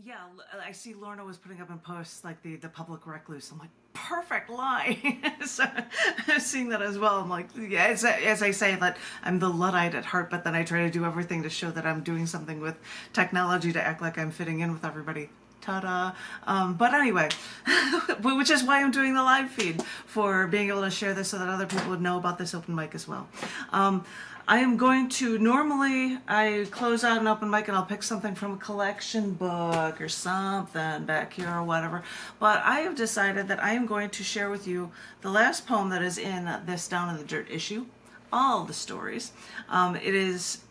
Yeah, I see Lorna was putting up in posts like the public recluse. I'm like, perfect line. So I'm seeing that as well. I'm like, yeah, as I say that I'm the Luddite at heart, but then I try to do everything to show that I'm doing something with technology to act like I'm fitting in with everybody. Ta-da. But anyway, which is why I'm doing the live feed, for being able to share this so that other people would know about this open mic as well. I am going to, normally I close out an open mic and I'll pick something from a collection book or something back here or whatever, but I have decided that I am going to share with you the last poem that is in this Down in the Dirt issue, all the stories. It is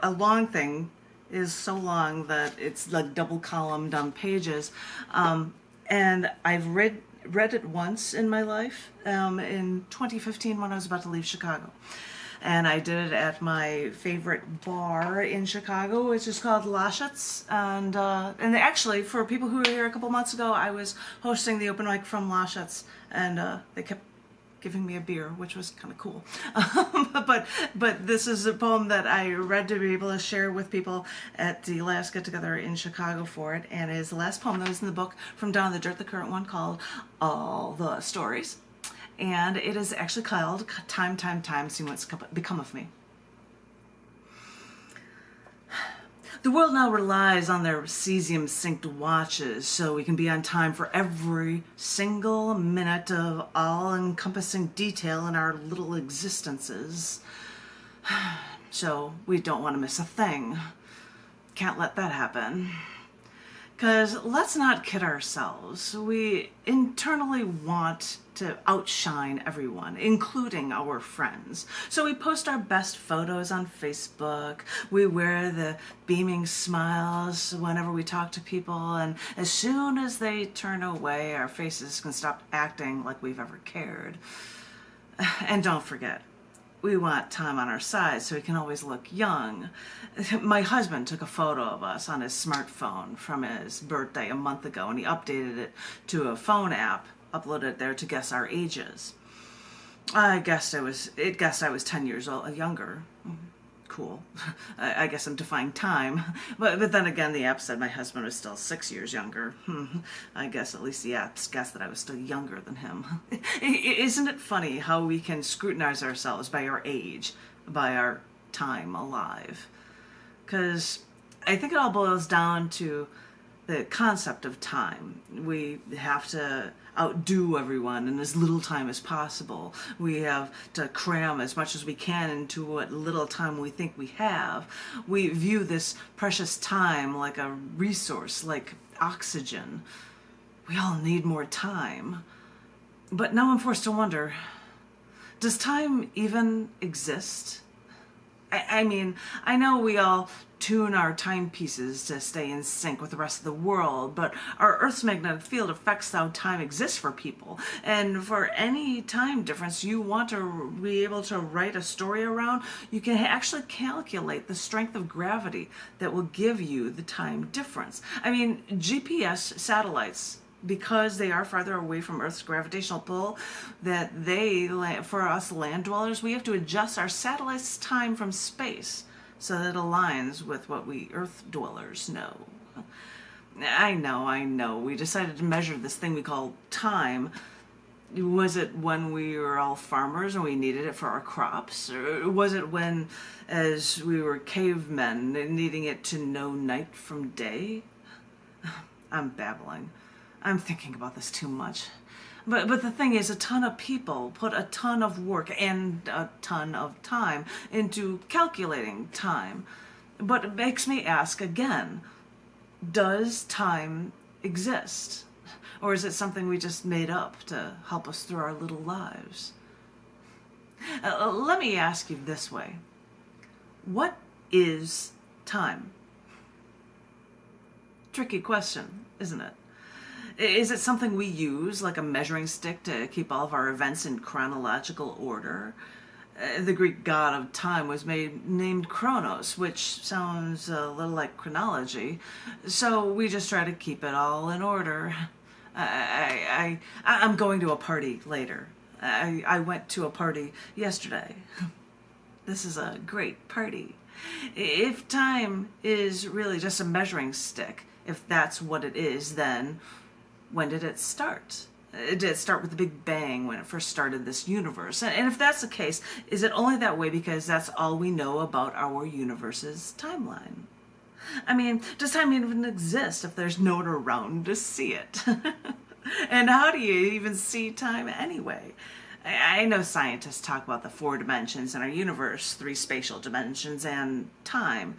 a long thing, is so long that it's like double columned on pages, and I've read it once in my life, in 2015 when I was about to leave Chicago. And I did it at my favorite bar in Chicago, which is called Laschet's. And actually, for people who were here a couple months ago, I was hosting the open mic from Laschet's, and they kept giving me a beer, which was kind of cool. But this is a poem that I read to be able to share with people at the last get-together in Chicago for it, and it is the last poem that was in the book from Down in the Dirt, the current one, called All the Stories. And it is actually called Time, Time, Time, See What's Become of Me. The world now relies on their cesium-synced watches so we can be on time for every single minute of all-encompassing detail in our little existences. So we don't want to miss a thing. Can't let that happen. Because let's not kid ourselves, we internally want to outshine everyone, including our friends. So we post our best photos on Facebook, we wear the beaming smiles whenever we talk to people, and as soon as they turn away, our faces can stop acting like we've ever cared. And don't forget, we want time on our side so we can always look young. My husband took a photo of us on his smartphone from his birthday a month ago, and he updated it to a phone app, uploaded it there to guess our ages. It guessed I was 10 years old, younger. Cool. I guess I'm defying time. But then again, the app said my husband was still 6 years younger. I guess at least the apps guessed that I was still younger than him. Isn't it funny how we can scrutinize ourselves by our age, by our time alive? Because I think it all boils down to the concept of time. We have to outdo everyone in as little time as possible. We have to cram as much as we can into what little time we think we have. We view this precious time like a resource, like oxygen. We all need more time. But now I'm forced to wonder, does time even exist? I mean, I know we all tune our timepieces to stay in sync with the rest of the world, but our Earth's magnetic field affects how time exists for people. And for any time difference you want to be able to write a story around, you can actually calculate the strength of gravity that will give you the time difference. I mean, GPS satellites, because they are farther away from Earth's gravitational pull, that for us land dwellers, we have to adjust our satellite's time from space so that it aligns with what we Earth dwellers know. I know, we decided to measure this thing we call time. Was it when we were all farmers and we needed it for our crops? Or was it when, as we were cavemen, needing it to know night from day? I'm babbling. I'm thinking about this too much. But the thing is, a ton of people put a ton of work and a ton of time into calculating time. But it makes me ask again, does time exist? Or is it something we just made up to help us through our little lives? Let me ask you this way. What is time? Tricky question, isn't it? Is it something we use, like a measuring stick, to keep all of our events in chronological order? The Greek god of time was named Kronos, which sounds a little like chronology, so we just try to keep it all in order. I'm going to a party later. I went to a party yesterday. This is a great party. If time is really just a measuring stick, If that's what it is, then when did it start? Did it start with the Big Bang when it first started this universe? And if that's the case, is it only that way because that's all we know about our universe's timeline? I mean, does time even exist if there's no one around to see it? And how do you even see time anyway? I know scientists talk about the 4 dimensions in our universe, 3 spatial dimensions and time.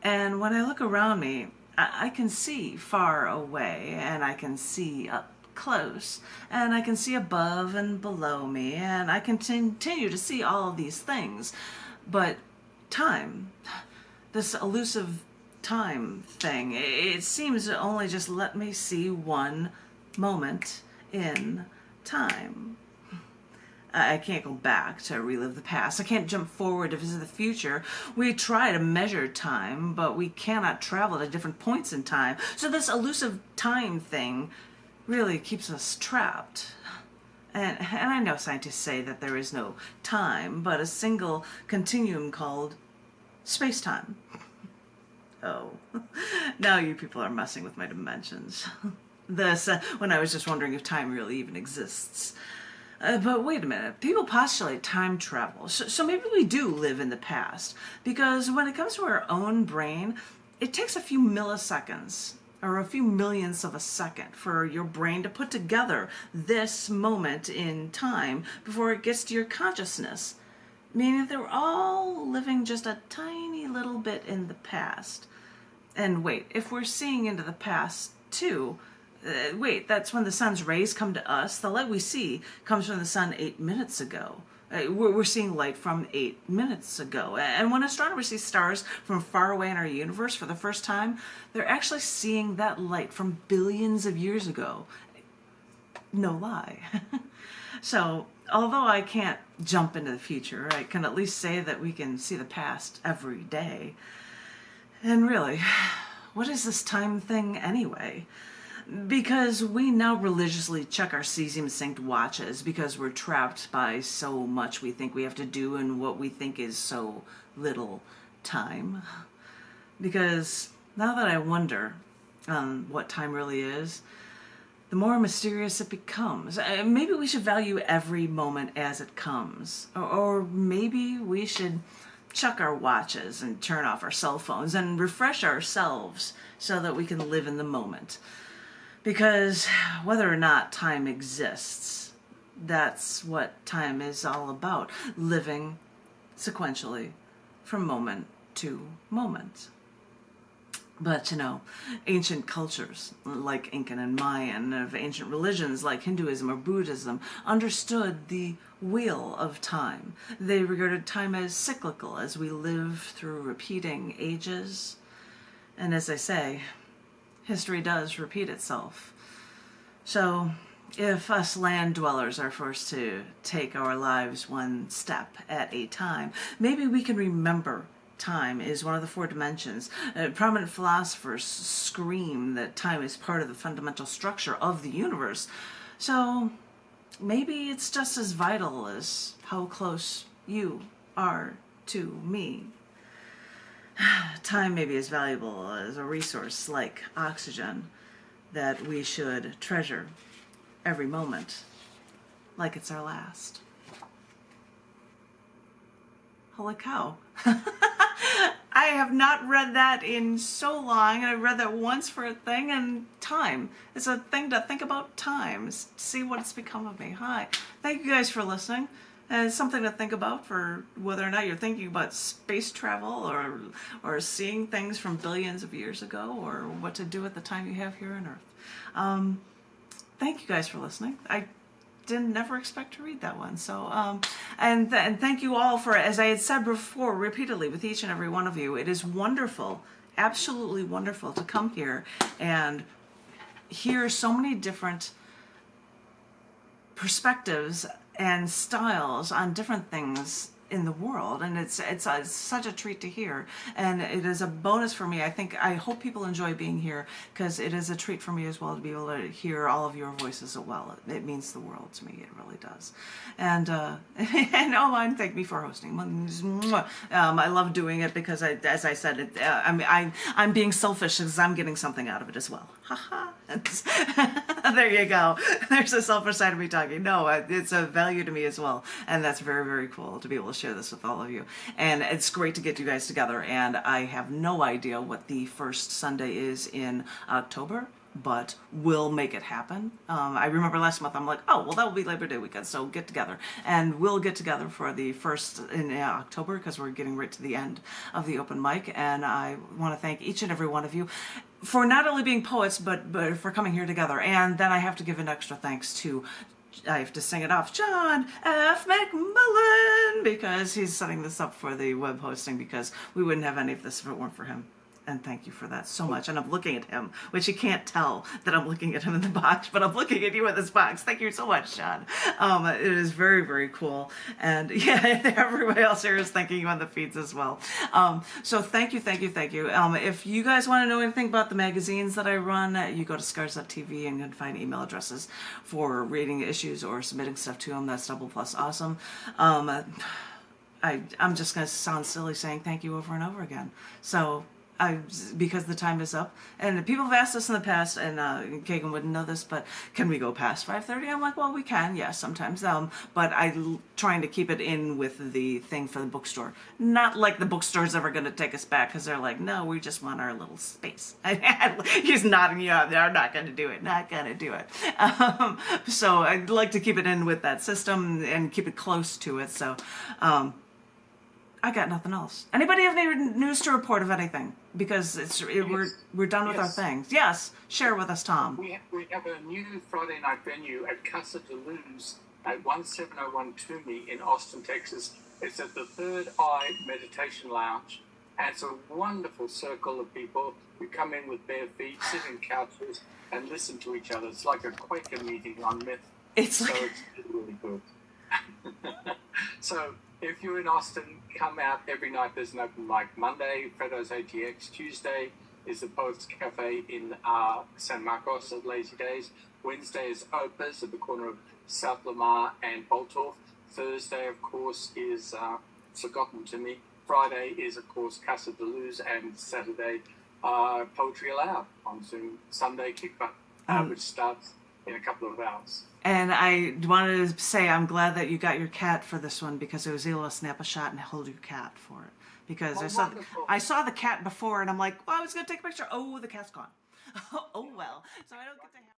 And when I look around me, I can see far away, and I can see up close, and I can see above and below me, and I can continue to see all of these things. But time, this elusive time thing, it seems to only just let me see one moment in time. I can't go back to relive the past. I can't jump forward to visit the future. We try to measure time, but we cannot travel to different points in time. So this elusive time thing really keeps us trapped. And I know scientists say that there is no time, but a single continuum called space-time. Oh, now you people are messing with my dimensions. When I was just wondering if time really even exists. But wait a minute, people postulate time travel, so maybe we do live in the past, because when it comes to our own brain, it takes a few milliseconds, or a few millionths of a second, for your brain to put together this moment in time before it gets to your consciousness, meaning that we're all living just a tiny little bit in the past. And wait, if we're seeing into the past too, wait, that's when the sun's rays come to us. The light we see comes from the sun 8 minutes ago. We're seeing light from 8 minutes ago. And when astronomers see stars from far away in our universe for the first time, they're actually seeing that light from billions of years ago. No lie. So, although I can't jump into the future, I can at least say that we can see the past every day. And really, what is this time thing anyway? Because we now religiously check our cesium-synced watches because we're trapped by so much we think we have to do in what we think is so little time. Because now that I wonder what time really is, the more mysterious it becomes. Maybe we should value every moment as it comes. Or maybe we should check our watches and turn off our cell phones and refresh ourselves so that we can live in the moment. Because whether or not time exists, that's what time is all about. Living sequentially from moment to moment. But, ancient cultures like Incan and Mayan, of ancient religions like Hinduism or Buddhism, understood the wheel of time. They regarded time as cyclical, as we live through repeating ages. And as I say, history does repeat itself. So, if us land dwellers are forced to take our lives one step at a time, maybe we can remember time is one of the 4 dimensions. Prominent philosophers scream that time is part of the fundamental structure of the universe. So maybe it's just as vital as how close you are to me. Time may be as valuable as a resource like oxygen that we should treasure every moment like it's our last. Holy cow. I have not read that in so long. I read that once for a thing, and time. It's a thing to think about time, see what it's become of me. Hi. Thank you guys for listening. And it's something to think about for whether or not you're thinking about space travel or seeing things from billions of years ago, or what to do at the time you have here on Earth. Thank you guys for listening. I didn't never expect to read that one. So, and thank you all for, as I had said before repeatedly with each and every one of you, it is wonderful, absolutely wonderful to come here and hear so many different perspectives and styles on different things in the world, and it's such a treat to hear, and it is a bonus for me. I hope people enjoy being here, because it is a treat for me as well to be able to hear all of your voices as well. It means the world to me. It really does. And and and thank me for hosting. I love doing it because as I said, I'm being selfish because I'm getting something out of it as well. Haha. There you go. There's a selfish side of me talking. No, it's a value to me as well, and that's very, very cool to be able to share this with all of you. And it's great to get you guys together. And I have no idea what the first Sunday is in October, but we'll make it happen. I remember last month I'm like, oh, well, that will be Labor Day weekend, so get together. And we'll get together for the first in October, because we're getting right to the end of the open mic. And I want to thank each and every one of you for not only being poets, but for coming here together. And then I have to give an extra thanks to, I have to sing it off, John F. McMullen, because he's setting this up for the web hosting, because we wouldn't have any of this if it weren't for him. And thank you for that so much. And I'm looking at him, which you can't tell that I'm looking at him in the box, but I'm looking at you in this box. Thank you so much, Sean. It is very, very cool. And yeah, everybody else here is thanking you on the feeds as well. So thank you, thank you, thank you. If you guys want to know anything about the magazines that I run, you go to scars.tv and you can find email addresses for reading issues or submitting stuff to them. That's double plus awesome. I'm just going to sound silly saying thank you over and over again. So because the time is up, and people have asked us in the past, and Kagan wouldn't know this, but can we go past 5:30? I'm like, well, we can, yes, sometimes. But I'm trying to keep it in with the thing for the bookstore. Not like the bookstore's ever going to take us back, because they're like, no, we just want our little space. He's nodding you up. They're not going to do it. Not going to do it. So I'd like to keep it in with that system and keep it close to it. So I got nothing else. Anybody have any news to report of anything? Because we're done with our things. Yes, share with us, Tom. We have a new Friday night venue at Casa de Luz at 17012 Toomey in Austin, Texas. It's at the Third Eye Meditation Lounge, and it's a wonderful circle of people who come in with bare feet, sit in couches, and listen to each other. It's like a Quaker meeting on myth. It's really good. So if you're in Austin, come out every night. There's an open mic. Monday, Fredo's ATX. Tuesday is the Poets Cafe in San Marcos at Lazy Days. Wednesday is Opus at the corner of South Lamar and Boltorf. Thursday, of course, is Forgotten to Me. Friday is, of course, Casa de Luz. And Saturday, Poetry Aloud on Zoom. Sunday, Kick Butt, which starts in a couple of hours. And I wanted to say I'm glad that you got your cat for this one, because I was able to snap a shot and hold your cat for it. Because I saw the cat before, and I'm like, well, I was going to take a picture. Oh, the cat's gone. Oh, well. So I don't get to have...